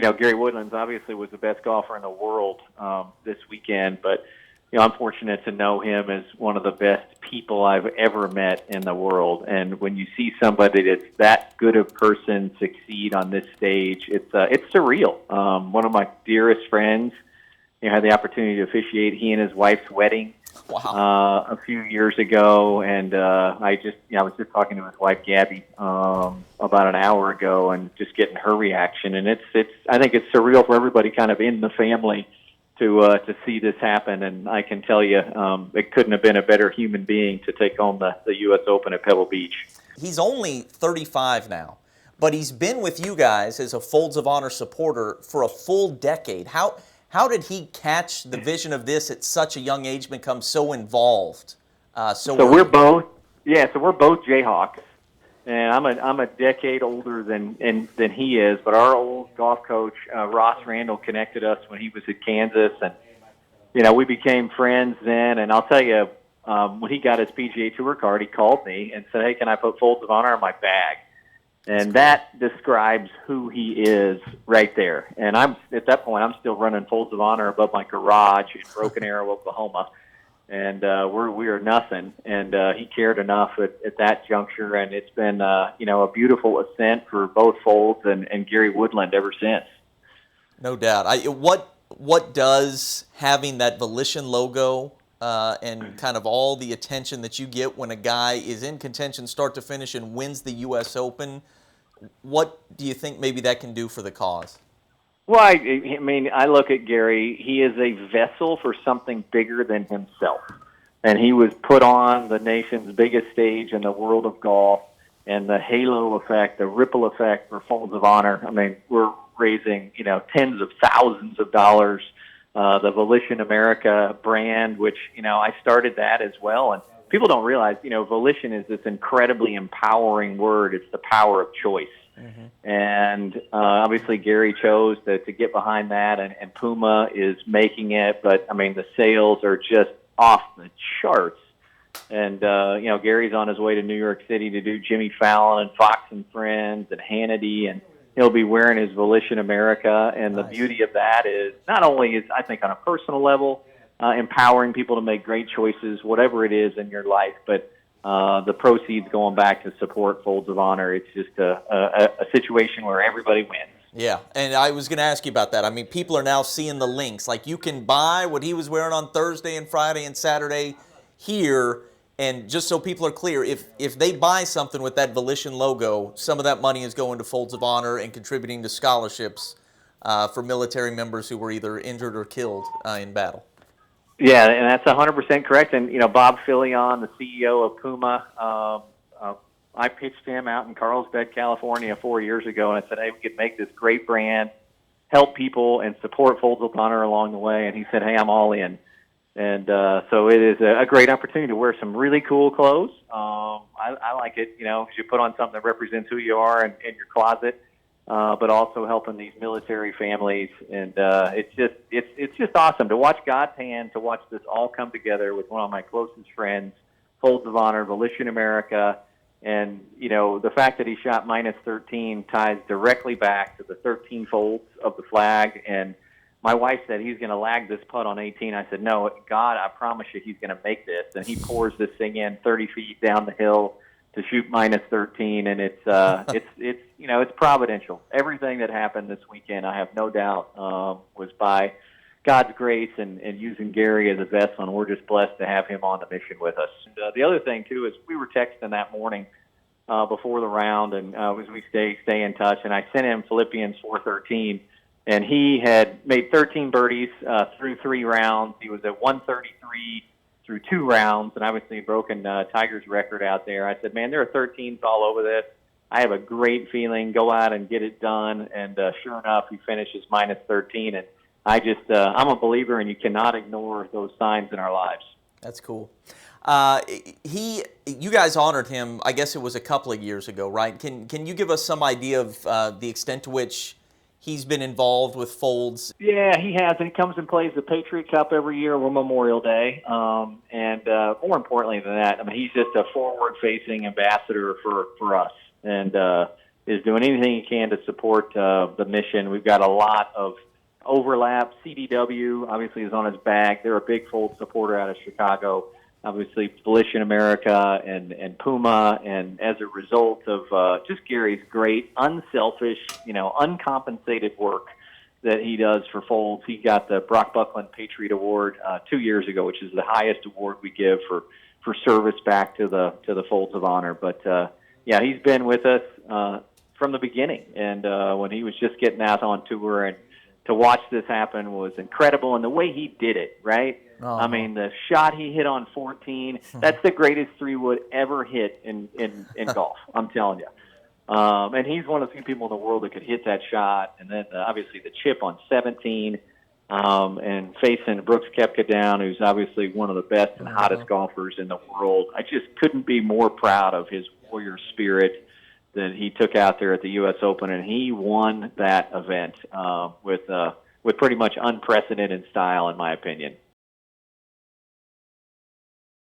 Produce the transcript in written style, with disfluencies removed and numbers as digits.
Gary Woodlands obviously was the best golfer in the world this weekend, but I'm fortunate to know him as one of the best people I've ever met in the world. And when you see somebody that's that good a person succeed on this stage, it's surreal. One of my dearest friends, had the opportunity to officiate he and his wife's wedding. Wow. A few years ago, and I was just talking to his wife Gabby about an hour ago, and just getting her reaction. And I think it's surreal for everybody kind of in the family to see this happen. And I can tell you, it couldn't have been a better human being to take home the U.S. Open at Pebble Beach. He's only 35 now, but he's been with you guys as a Folds of Honor supporter for a full decade. How did he catch the vision of this at such a young age, become so involved? So we're both Jayhawks, and I'm a decade older than he is. But our old golf coach Ross Randall connected us when he was at Kansas, and we became friends then. And I'll tell you, when he got his PGA Tour card, he called me and said, "Hey, can I put Folds of Honor in my bag?" And that describes who he is right there. And at that point, I'm still running Folds of Honor above my garage in Broken Arrow, Oklahoma. And we are nothing. And he cared enough at that juncture. And it's been, a beautiful ascent for both Folds and Gary Woodland ever since. No doubt. What does having that Volition logo and kind of all the attention that you get when a guy is in contention start to finish and wins the U.S. Open, what do you think maybe that can do for the cause? Well, I look at Gary. He is a vessel for something bigger than himself. And he was put on the nation's biggest stage in the world of golf, and the halo effect, the ripple effect for Folds of Honor. We're raising, tens of thousands of dollars. The Volition America brand, which, I started that as well. And people don't realize, volition is this incredibly empowering word. It's the power of choice. Mm-hmm. And obviously Gary chose to get behind that, and Puma is making it. But, the sales are just off the charts. And, Gary's on his way to New York City to do Jimmy Fallon and Fox and Friends and Hannity, and he'll be wearing his Volition America. And the beauty of that is not only is, I think, on a personal level, empowering people to make great choices, whatever it is in your life, but the proceeds going back to support Folds of Honor. It's just a situation where everybody wins. Yeah, and I was going to ask you about that. People are now seeing the links. Like, you can buy what he was wearing on Thursday and Friday and Saturday here. And just so people are clear, if they buy something with that Volition logo, some of that money is going to Folds of Honor and contributing to scholarships for military members who were either injured or killed in battle. Yeah, and that's 100% correct. And, Bob Filion, the CEO of Puma, I pitched him out in Carlsbad, California 4 years ago, and I said, hey, we could make this great brand, help people, and support Folds of Honor along the way. And he said, hey, I'm all in. And so it is a great opportunity to wear some really cool clothes. I like it, because you put on something that represents who you are in your closet, but also helping these military families. And it's just awesome to watch God's hand, to watch this all come together with one of my closest friends, Folds of Honor, Volition America. And, the fact that he shot minus 13 ties directly back to the 13 folds of the flag. And my wife said he's going to lag this putt on 18. I said, no, God, I promise you he's going to make this. And he pours this thing in 30 feet down the hill to shoot minus 13. And it's providential. Everything that happened this weekend, I have no doubt, was by God's grace and using Gary as a vessel. And we're just blessed to have him on the mission with us. And, the other thing, too, is we were texting that morning before the round, and as we stay in touch. And I sent him Philippians 4:13. And he had made 13 birdies through 3 rounds. He was at 133 through 2 rounds, and obviously broken Tiger's record out there. I said, man, there are 13s all over this. I have a great feeling. Go out and get it done. And sure enough, he finishes minus 13. And I'm a believer, and you cannot ignore those signs in our lives. That's cool. You guys honored him, I guess it was a couple of years ago, right? Can you give us some idea of the extent to which he's been involved with Folds? Yeah, he has, and he comes and plays the Patriot Cup every year over Memorial Day. And more importantly than that, he's just a forward-facing ambassador for us. And is doing anything he can to support the mission. We've got a lot of overlap. CDW obviously is on his back. They're a big Fold supporter out of Chicago. Obviously, Volition America and Puma, and as a result of just Gary's great, unselfish, uncompensated work that he does for Folds. He got the Brock Buckland Patriot Award 2 years ago, which is the highest award we give for service back to the Folds of Honor. But yeah, he's been with us from the beginning, and when he was just getting out on tour, and to watch this happen was incredible. And the way he did it, right? Uh-huh. I mean, the shot he hit on 14, that's the greatest 3-wood ever hit in golf, I'm telling you. And he's one of the few people in the world that could hit that shot. And then, obviously, the chip on 17, and facing Brooks Koepka down, who's obviously one of the best and hottest golfers in the world. I just couldn't be more proud of his warrior spirit that he took out there at the U.S. Open, and he won that event with pretty much unprecedented style, in my opinion.